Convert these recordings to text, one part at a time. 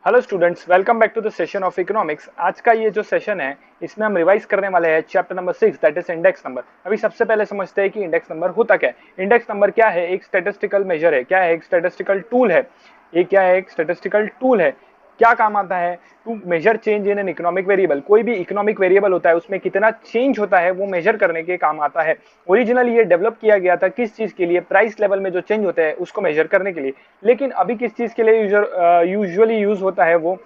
Hello students, welcome back to the session of economics. आज का ये जो सेशन है इसमें हम रिवाइज करने वाले हैं chapter number 6 that is index number. अभी सबसे पहले समझते हैं कि इंडेक्स नंबर होता क्या है। इंडेक्स नंबर क्या है? एक स्टैटिस्टिकल मेजर है। क्या है? एक स्टैटिस्टिकल टूल है। ये क्या है? एक स्टैटिस्टिकल टूल है। क्या काम आता है? To measure change in an economic variable. कोई भी इकोनॉमिक वेरिएबल होता है उसमें कितना चेंज होता है वो मेजर करने के काम आता है। ओरिजिनली ये डेवलप किया गया था किस चीज के लिए? प्राइस लेवल में जो चेंज होते हैं उसको मेजर करने के लिए। लेकिन अभी किस चीज के लिए यूजुअली यूज होता है? वो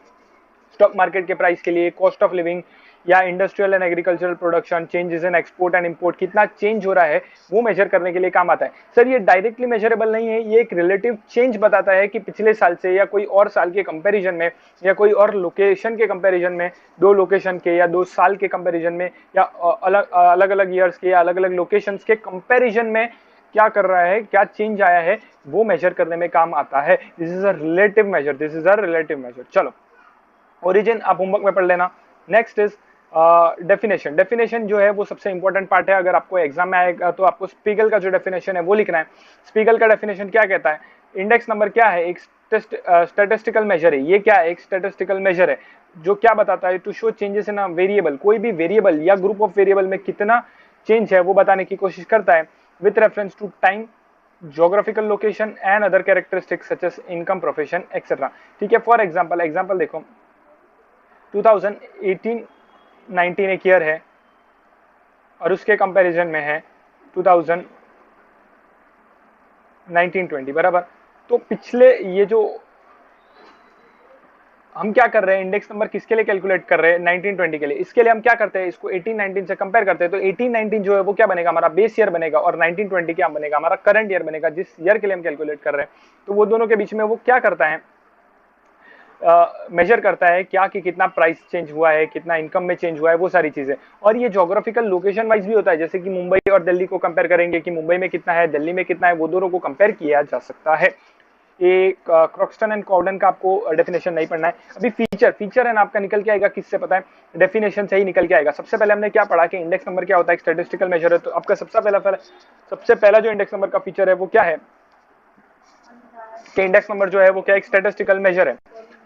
स्टॉक मार्केट के प्राइस के लिए, कॉस्ट ऑफ लिविंग या industrial and agricultural production, changes in export and import, कितना चेंज हो रहा है वो मेजर करने के लिए काम आता है। सर ये डायरेक्टली मेजरेबल नहीं है, ये एक रिलेटिव चेंज बताता है कि पिछले साल से या कोई और साल के कंपैरिजन में या कोई और लोकेशन के कंपैरिजन में, दो लोकेशन के या 2 साल के कंपैरिजन में या अलग अलग अलग ईयर्स के या अलग अलग लोकेशंस के कंपैरिजन में क्या कर रहा है, क्या चेंज आया है वो मेजर करने में काम आता है। This is a relative major, this is a relative major. चलो, ओरिजिन आप होमवर्क में पढ़ लेना। Next is definition. डेफिनेशन जो है वो सबसे इंपॉर्टेंट पार्ट है। अगर आपको एग्जाम में आएगा तो आपको स्पीगल का जो डेफिनेशन है वो लिखना है। स्पीगल का डेफिनेशन क्या कहता है? इंडेक्स नंबर क्या है? एक स्टैटिस्टिकल मेजर है। ये क्या है? एक स्टैटिस्टिकल मेजर है जो क्या बताता है? To show changes in a variable. कोई भी वेरिएबल या ग्रुप ऑफ वेरिएबल में कितना चेंज है वो बताने की कोशिश करता है with reference to time, geographical location and other characteristics such as income, profession etc। ठीक है, फॉर एग्जांपल देखो, 2018-19 एक ईयर है और उसके कंपैरिजन में है 2019-20 बराबर। तो पिछले ये जो हम क्या कर रहे हैं, इंडेक्स नंबर किसके लिए कैलकुलेट कर रहे हैं? 1920 के लिए। इसके लिए हम क्या करते हैं, इसको 1819 से कंपेयर करते हैं। तो 1819 जो है वो क्या बनेगा? हमारा बेस ईयर बनेगा, और 1920 क्या बनेगा? हमारा करंट ईयर बनेगा, जिस ईयर के लिए हम कैलकुलेट कर रहे हैं। तो वो दोनों के बीच में वो क्या करता है? मेजर करता है क्या कि कितना प्राइस चेंज हुआ है, कितना इनकम में चेंज हुआ है, वो सारी चीजें। और ये ज्योग्राफिकल लोकेशन वाइज भी होता है, जैसे कि मुंबई और दिल्ली को कंपेयर करेंगे कि मुंबई में कितना है, दिल्ली में कितना है, वो दोनों को कंपेयर किया जा सकता है। एक क्रॉक्सटन एंड कॉर्डन का आपको डेफिनेशन नहीं पढ़ना है अभी। फीचर एंड आपका निकल के आएगा किससे पता है? डेफिनेशन से ही निकल के आएगा। सबसे पहले हमने क्या पढ़ा कि इंडेक्स नंबर क्या होता है? स्टैटिस्टिकल मेजर है। तो आपका सबसे पहला जो इंडेक्स नंबर का फीचर है वो क्या है कि इंडेक्स नंबर जो है वो क्या? एक स्टैटिस्टिकल मेजर है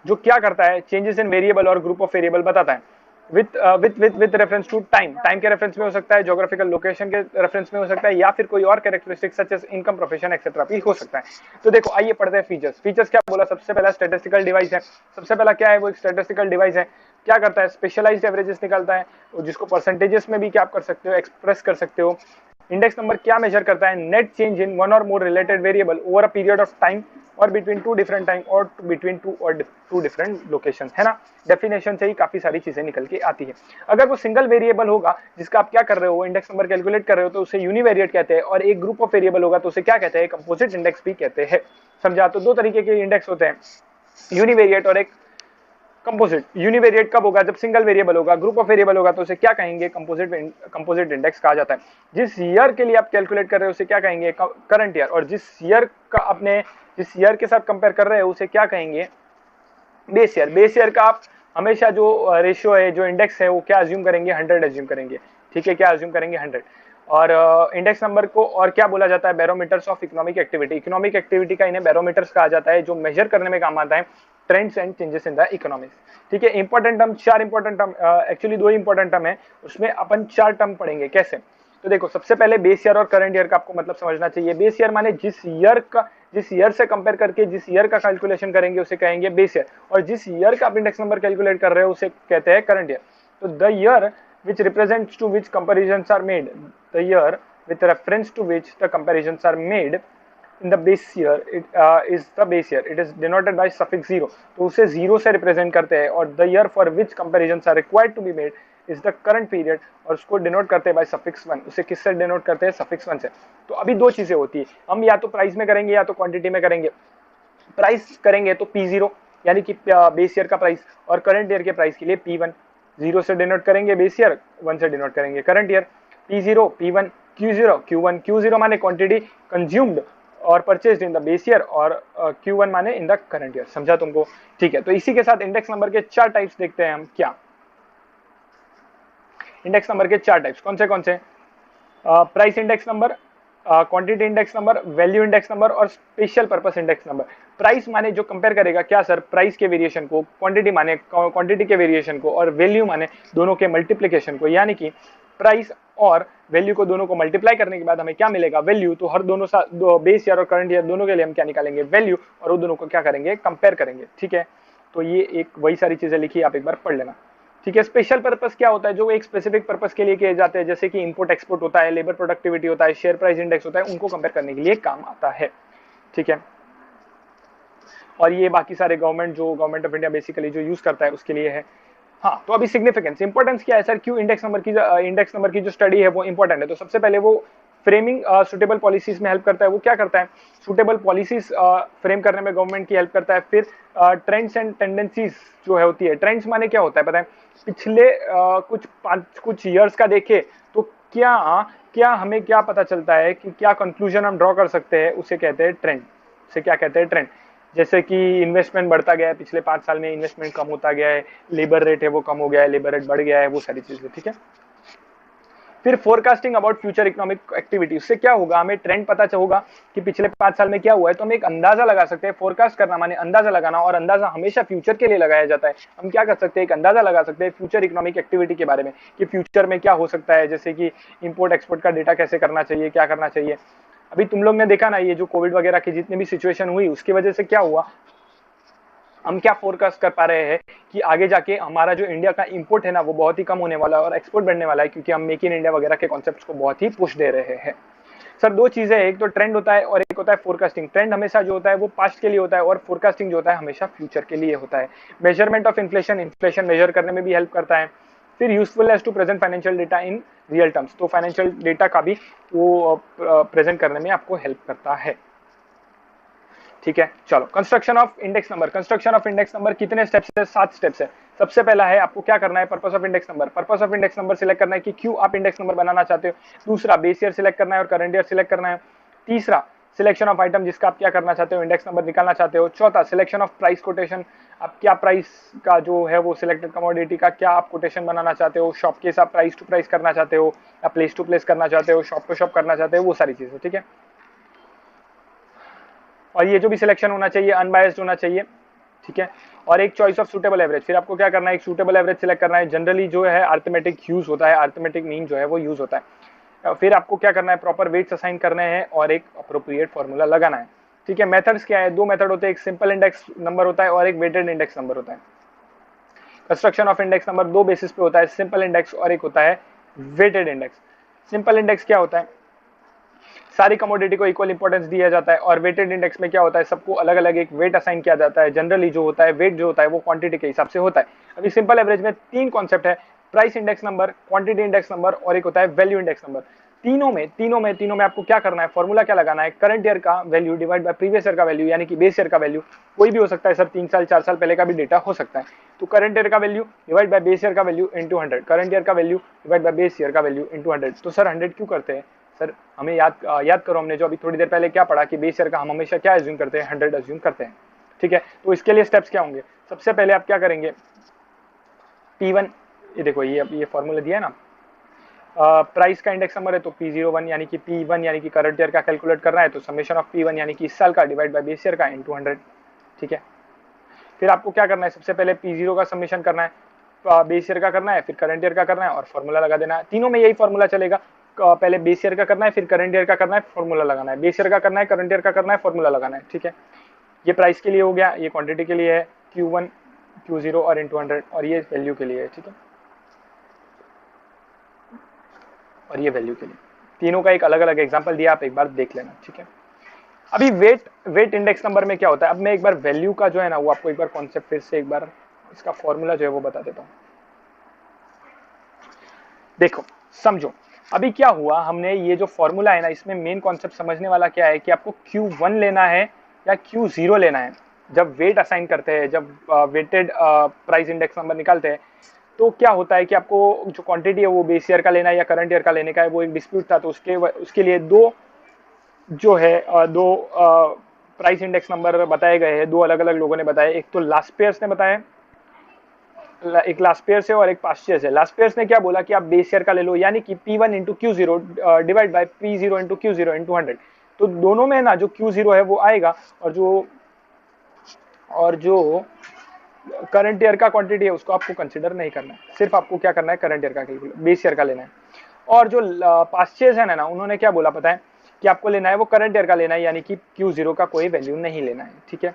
जो क्या करता है? चेंजेस इन वेरिएबल और ग्रुप ऑफ वेरिएबल बताता है with reference to time. Time के रेफरेंस में हो सकता है, ज्योग्राफिकल लोकेशन के रेफरेंस में हो सकता है, या फिर कोई और characteristic such as income, profession etcetera भी हो सकता है। तो देखो, आइए पढ़ते हैं फीचर्स। फीचर्स क्या बोला? सबसे पहला स्टैटिस्टिकल डिवाइस है। सबसे पहला क्या है? वो एक स्टैटिस्टिकल डिवाइस है। क्या करता है? स्पेशलाइज्ड एवरेजेस निकालता है, जिसको परसेंटेजेस में भी क्या कर सकते हो? एक्सप्रेस कर सकते हो। इंडेक्स नंबर क्या मेजर करता है? नेट चेंज इन वन और more related variable over a period of time और बिटवीन टू डिफरेंट टाइम और बिटवीन टू डिफरेंट लोकेशंस, है ना। डेफिनेशन से ही काफी सारी चीजें निकल के आती है। अगर वो सिंगल वेरिएबल होगा जिसका आप क्या कर रहे हो, इंडेक्स नंबर कैलकुलेट कर रहे हो, तो उसे यूनिवेरिएट कहते हैं। और एक ग्रुप ऑफ वेरिएबल होगा तो उसे क्या कहते हैं? कंपोजिट इंडेक्स भी कहते हैं। समझा? तो दो तरीके के इंडेक्स होते हैं, यूनिवेरिएट और एक कंपोजिट। यूनिवेरिएट कब होगा? जब सिंगल वेरिएबल होगा। ग्रुप ऑफ वेरिएबल होगा तो उसे क्या कहेंगे? कंपोजिट इंडेक्स कहा जाता है। जिस ईयर के लिए आप कैलकुलेट कर रहे हो उसे क्या कहेंगे? Current year. और जिस ईयर का अपने जिस ईयर के साथ कंपेयर कर रहे हो उसे क्या कहेंगे? Base year. बेस ईयर का आप हमेशा जो रेशियो है, जो इंडेक्स है, वो क्या अज्यूम करेंगे? 100 अज्यूम करेंगे। ठीक है, क्या अज्यूम करेंगे? 100। और इंडेक्स नंबर को और क्या बोला जाता है? Barometers of economic activity. Economic activity का इन्हें बैरोमीटर्स कहा जाता है, जो मेजर करने में काम आता है trends and changes in the economics. ठीक है, important term, 4 important term, actually 2 important term है, उसमें अपन 4 टर्म पढ़ेंगे। कैसे? तो देखो, सबसे पहले बेस ईयर और करंट ईयर का आपको मतलब समझना चाहिए। बेस ईयर माने जिस ईयर से कंपेयर करके जिस ईयर का कैलकुलेशन करेंगे उसे कहेंगे बेस ईयर। और जिस ईयर का आप इंडेक्स नंबर कैलकुलेट कर रहे हो उसे कहते हैं करंट ईयर। तो the year which represents to which comparisons are made, the year with reference to which the comparisons are made in the base year, it is the base year, it is denoted by suffix 0। तो उसे 0 से represent करते हैं। और the year for which comparisons are required to be made is the current period, और उसको denote करते हैं बाय सफिक्स 1। उसे किससे डिनोट करते हैं? सफिक्स 1 से। तो अभी दो चीजें होती है, हम या तो प्राइस में करेंगे या तो क्वांटिटी में करेंगे। प्राइस करेंगे तो P0 यानी कि बेस ईयर का प्राइस, और करंट ईयर के प्राइस के लिए P1। 0 से डिनोट करेंगे बेस ईयर, 1 से डिनोट करेंगे current year. P0 P1 Q0 Q1। Q0 माने क्वांटिटी कंज्यूम्ड और purchased in the base year, और Q1 माने इन द करंट ईयर। समझा तुमको? ठीक है, तो इसी के साथ इंडेक्स नंबर के 4 टाइप्स देखते हैं हम। क्या इंडेक्स नंबर के 4 टाइप्स कौन से? Price index number, quantity index number, value index number और special purpose index number. Price माने जो कंपेयर करेगा क्या सर, प्राइस के वेरिएशन को, क्वांटिटी माने क्वांटिटी के वेरिएशन को, और वैल्यू माने दोनों के मल्टीप्लिकेशन को। यानी कि प्राइस और वैल्यू को दोनों को मल्टीप्लाई करने के बाद हमें क्या मिलेगा, वैल्यू। तो हर दोनों बेस ईयर और करंट ईयर दोनों के लिए हम क्या निकालेंगे, वैल्यू, और वो दोनों को क्या करेंगे, कंपेयर करेंगे। ठीक है, तो ये एक वही सारी चीजें लिखी, आप एक बार पढ़ लेना। ठीक है, स्पेशल पर्पस क्या होता है, जो एक स्पेसिफिक पर्पस के लिए किए जाते हैं, जैसे कि इंपोर्ट एक्सपोर्ट होता है, लेबर प्रोडक्टिविटी होता है, शेयर प्राइस इंडेक्स होता है, उनको कंपेयर करने के लिए काम आता है। ठीक है, और ये बाकी सारे गवर्नमेंट ऑफ इंडिया बेसिकली जो यूज करता है उसके लिए है। हाँ, तो अभी सिग्निफिकेंस, इंपॉर्टेंस क्या है सर, क्यों इंडेक्स नंबर की जो स्टडी है वो इंपॉर्टेंट है। तो सबसे पहले वो फ्रेमिंग सुटेबल पॉलिसीज में हेल्प करता है। वो क्या करता है, सुटेबल पॉलिसीज फ्रेम करने में गवर्नमेंट की हेल्प करता है। फिर ट्रेंड्स एंड टेंडेंसीज जो है होती है, ट्रेंड्स माने क्या होता है पता है, पिछले कुछ ईयर्स का देखे तो क्या क्या हमें क्या पता चलता है कि क्या कंक्लूजन हम ड्रॉ कर सकते हैं, उसे कहते हैं ट्रेंड। उसे क्या कहते हैं, ट्रेंड। जैसे कि इन्वेस्टमेंट बढ़ता गया है, पिछले 5 साल में इन्वेस्टमेंट कम होता गया है, लेबर रेट है वो कम हो गया है, लेबर रेट बढ़ गया है, वो सारी चीजें। ठीक है, फिर forecasting about future economic activity, उससे क्या होगा, हमें ट्रेंड पता होगा कि पिछले 5 साल में क्या हुआ है, तो हम एक अंदाजा लगा सकते हैं। फोरकास्ट करना माने अंदाजा लगाना, और अंदाजा हमेशा फ्यूचर के लिए लगाया जाता है। हम क्या कर सकते हैं, एक अंदाजा लगा सकते हैं फ्यूचर इकोनॉमिक एक्टिविटी के बारे में, कि फ्यूचर में क्या हो सकता है, जैसे कि इंपोर्ट एक्सपोर्ट का डेटा कैसे करना चाहिए, क्या करना चाहिए। अभी तुम लोग ने देखा ना, ये जो कोविड वगैरह की जितनी भी सिचुएशन हुई, उसकी वजह से क्या हुआ, हम क्या फोरकास्ट कर पा रहे हैं कि आगे जाके हमारा जो इंडिया का इंपोर्ट है ना वो बहुत ही कम होने वाला है और एक्सपोर्ट बढ़ने वाला है, क्योंकि हम मेक इन इंडिया वगैरह के कॉन्सेप्ट्स को बहुत ही पुश दे रहे हैं। सर दो चीजें, एक तो ट्रेंड होता है और एक होता है फोरकास्टिंग। ट्रेंड हमेशा जो होता है वो पास्ट के लिए होता है, और फोरकास्टिंग जो होता है हमेशा फ्यूचर के लिए होता है। Measurement of inflation, inflation measure करने में भी हेल्प करता है। फिर usefulness to present financial data in real terms, तो फाइनेंशियल डेटा का भी वो प्रेजेंट करने में आपको हेल्प करता है। ठीक है, चलो construction of index number. Construction of index number कितने स्टेप्स है, 7 स्टेप्स है। सबसे पहला है आपको क्या करना है, purpose of index number. Purpose of index number select करना है कि क्यों आप इंडेक्स नंबर बनाना चाहते हो। दूसरा, बेस ईयर सिलेक्ट करना है और करंट ईयर सिलेक्ट करना है। तीसरा, सिलेक्शन ऑफ आइटम जिसका आप क्या करना चाहते हो, इंडेक्स नंबर निकालना चाहते हो। चौथा, सिलेक्शन ऑफ प्राइस कोटेशन, आप क्या प्राइस का जो है वो सिलेक्टेड कमोडिटी का क्या आप कोटेशन बनाना चाहते हो, शॉप के साथ प्राइस टू प्राइस करना चाहते हो, या प्लेस टू प्लेस करना चाहते हो, शॉप टू शॉप करना चाहते हो, वो सारी चीजें। ठीक है, और ये जो भी सिलेक्शन होना चाहिए अनबायस्ड होना चाहिए। ठीक है, और एक चॉइस ऑफ सूटेबल एवरेज। फिर आपको क्या करना है, एक सूटेबल एवरेज सिलेक्ट करना है। जनरली जो है अर्थमेटिक यूज होता है, अर्थमेटिक मीन जो है वो यूज होता है। फिर आपको क्या करना है, प्रॉपर वेट्स असाइन करने हैं और एक अप्रोप्रिएट फॉर्मूला लगाना है। ठीक है, मेथड्स क्या है, 2 मेथड होते हैं, एक सिंपल इंडेक्स नंबर होता है और एक वेटेड इंडेक्स नंबर होता है। Construction of index number 2 basis पे होता है, सिंपल इंडेक्स और एक होता है वेटेड इंडेक्स। सिंपल इंडेक्स क्या होता है, सारी कमोडिटी को इक्वल इंपॉर्टेंस दिया जाता है, और वेटेड इंडेक्स में क्या होता है, सबको अलग अलग एक वेट असाइन किया जाता है। जनरली जो होता है वेट जो होता है वो क्वांटिटी के हिसाब से होता है। अभी सिंपल एवरेज में 3 कॉन्सेप्ट है, price index number, quantity index number और एक होता है वैल्यू इंडेक्स नंबर। तीनों में आपको क्या करना है, फॉर्मूला क्या लगाना है, करंट ईयर का value divide by previous year का वैल्यू, यानी कि बेस ईयर का वैल्यू। कोई भी हो सकता है सर, 3 साल 4 साल पहले का भी डेटा हो सकता है। तो करंट ईयर का value divide by base year का वैल्यू इंटू 100, करंट ईयर का value divide by base year का वैल्यू इंटू 100। तो सर 100 क्यों करते हैं सर, हमें याद करो, हमने जो अभी थोड़ी देर पहले क्या पढ़ा कि बेस ईयर का हम हमेशा क्या एज्यूम करते हैं, 100 एज्यूम करते हैं। ठीक है, तो इसके लिए स्टेप्स क्या होंगे, सबसे पहले आप क्या करेंगे, P1, ये देखो ये फॉर्मूला दिया है ना, प्राइस का इंडेक्स नंबर है तो P01 यानी कि P1 यानी कि करंट ईयर का कैलकुलेट करना है, तो समेशन ऑफ P1 यानी कि इस साल का डिवाइड बाय बेस ईयर का इंटू 100। ठीक है, फिर आपको क्या करना है, सबसे पहले P0 का समेशन करना है, बेस ईयर का करना है, फिर करंट ईयर का करना है और फॉर्मूला लगा देना है। तीनों में यही फॉर्मूला चलेगा, पहले बेस ईयर का करना है, फिर करंट ईयर का करना है, फॉर्मूला लगाना है, बेस ईयर का करना है, करंट ईयर का करना है, फॉर्मूला लगाना है। ठीक है, ये प्राइस के लिए हो गया, ये क्वांटिटी के लिए है Q1 Q0 और इंटू 100, और ये वैल्यू के लिए है। ठीक है, और ये वैल्यू के लिए, तीनों का एक अलग अलग एग्जांपल दिया, आप एक बार देख लेना। ठीक है, अभी वेट इंडेक्स नंबर में क्या होता है, अब मैं एक बार वैल्यू का जो है ना वो आपको एक बार कॉन्सेप्ट फिर से एक बार इसका फॉर्मूला जो है वो बता देता हूँ। देखो समझो, अभी क्या हुआ, हमने ये जो फॉर्मूला है ना, इसमें मेन कॉन्सेप्ट समझने वाला क्या है कि आपको Q1 लेना है या Q0 लेना है। जब वेट असाइन करते हैं, जब वेटेड प्राइस इंडेक्स नंबर निकालते हैं, तो क्या होता है कि आपको जो क्वांटिटी है वो बेस ईयर का लेना है या करंट ईयर का लेने का है, वो एक डिस्प्यूट था। तो उसके लिए दो जो है दो प्राइस इंडेक्स नंबर बताए गए हैं, दो अलग अलग लोगों ने बताए। एक तो लास्ट पेयर्स ने बताया एक लास्ट पेयर से और एक पास्ट ईयर से। लास्ट पेयर ने क्या बोला कि आप बेस ईयर का ले लो, यानी कि P1 into Q zero divide by P0 into Q zero into 100। तो दोनों में ना जो Q0 है वो आएगा, और जो करंट ईयर का क्वांटिटी है उसको आपको कंसिडर नहीं करना है, सिर्फ आपको क्या करना है, करंट ईयर का बेस ईयर का लेना है। और जो पास्ट ईयर है ना, उन्होंने क्या बोला पता है कि आपको लेना है वो करंट ईयर का लेना है, यानी कि Q0 का कोई वैल्यू नहीं लेना है। ठीक है,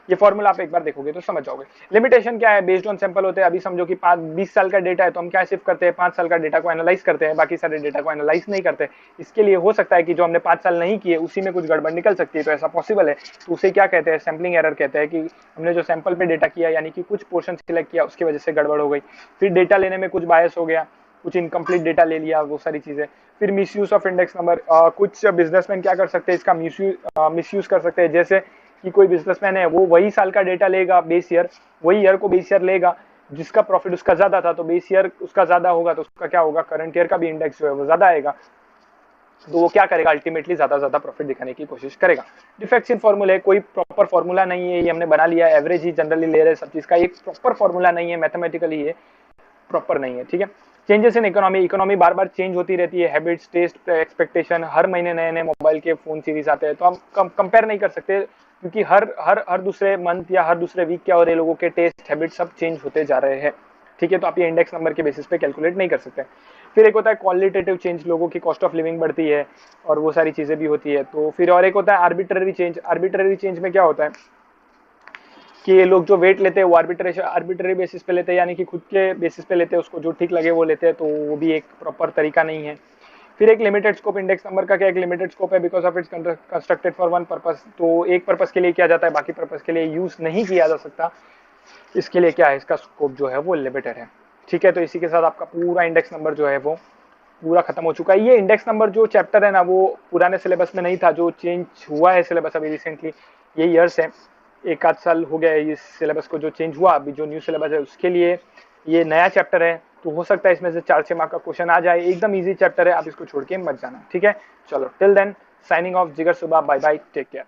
ये फॉर्मूला आप एक बार देखोगे तो समझ जाओगे। लिमिटेशन क्या है, बेस्ड ऑन सैंपल होते हैं। अभी समझो कि 20 साल का डेटा है तो हम क्या शिफ्ट करते हैं, 5 साल का डेटा को एनालाइज करते हैं, बाकी सारे डेटा को एनालाइज नहीं करते। इसके लिए हो सकता है कि जो हमने 5 साल नहीं किए उसी में कुछ गड़बड़ निकल सकती है, तो ऐसा पॉसिबल है। तो उसे क्या कहते हैं, सैम्पलिंग एरर कहते हैं, कि हमने जो सैंपल पे डेटा किया यानी कि कुछ पोर्शन सिलेक्ट किया उसकी वजह से गड़बड़ हो गई। फिर डेटा लेने में कुछ बायस हो गया, कुछ इनकम्प्लीट डेटा ले लिया, वो सारी चीजें। फिर मिसयूज ऑफ इंडेक्स नंबर, कुछ बिजनेसमैन क्या कर सकते हैं, इसका मिसयूज कर सकते हैं। जैसे कि कोई बिजनेसमैन है, वो वही साल का डेटा लेगा, बेस ईयर, वही ईयर को बेस ईयर लेगा, जिसका प्रॉफिट उसका ज्यादा था, तो बेस ईयर उसका ज्यादा होगा, तो उसका क्या होगा, करंट ईयर का भी इंडेक्स जो है वो ज्यादा आएगा। तो वो क्या करेगा, अल्टीमेटली ज्यादा प्रॉफिट दिखाने की कोशिश करेगा। डिफेक्ट्स इन फॉर्मूले, कोई प्रॉपर फॉर्मूला नहीं है, ये हमने बना लिया, एवरेज ही जनरली ले रहे सब चीज का, एक प्रॉपर फॉर्मूला नहीं है, मैथमेटिकली ये प्रॉपर नहीं है। ठीक है, changes in economy, economy bar bar change होती रहती है, हैबिट्स, टेस्ट, एक्सपेक्टेशन, हर महीने नए नए मोबाइल के फोन सीरीज आते हैं, तो हम कंपेयर नहीं कर सकते, क्योंकि हर दूसरे मंथ या हर दूसरे वीक क्या हो रहे, लोगों के टेस्ट, हैबिट सब चेंज होते जा रहे हैं। ठीक है, तो आप ये इंडेक्स नंबर के बेसिस पे कैलकुलेट नहीं कर सकते। फिर एक होता है क्वालिटेटिव चेंज, लोगों की कॉस्ट ऑफ लिविंग बढ़ती है और वो सारी चीजें भी होती है। तो फिर और एक होता है आर्बिट्ररी चेंज। आर्बिट्ररी चेंज में क्या होता है कि ये लोग जो वेट लेते हैं वो आर्बिट्ररी बेसिस पे लेते हैं, यानी कि खुद के बेसिस पे लेते हैं, उसको जो ठीक लगे वो लेते हैं, तो वो भी एक प्रॉपर तरीका नहीं है। फिर एक लिमिटेड स्कोप, इंडेक्स नंबर का क्या एक लिमिटेड स्कोप है, because of its constructed for one purpose, तो एक पर्पस के लिए किया जाता है, बाकी पर्पस के लिए यूज नहीं किया जा सकता। इसके लिए क्या है, इसका स्कोप जो है वो लिमिटेड है। ठीक है, तो इसी के साथ आपका पूरा इंडेक्स नंबर जो है वो पूरा खत्म हो चुका है। ये इंडेक्स नंबर जो चैप्टर है ना, वो पुराने सिलेबस में नहीं था, जो चेंज हुआ है सिलेबस अभी रिसेंटली, ये ईयर्स है, एक आध साल हो गया है इस सिलेबस को जो चेंज हुआ। अभी जो न्यू सिलेबस है उसके लिए ये नया चैप्टर है, तो हो सकता है इसमें से 4-6 मार्क का क्वेश्चन आ जाए। एकदम इजी चैप्टर है, आप इसको छोड़ के मत जाना। ठीक है, चलो टिल देन साइनिंग ऑफ, जिगर सुबह, बाय बाय, टेक केयर।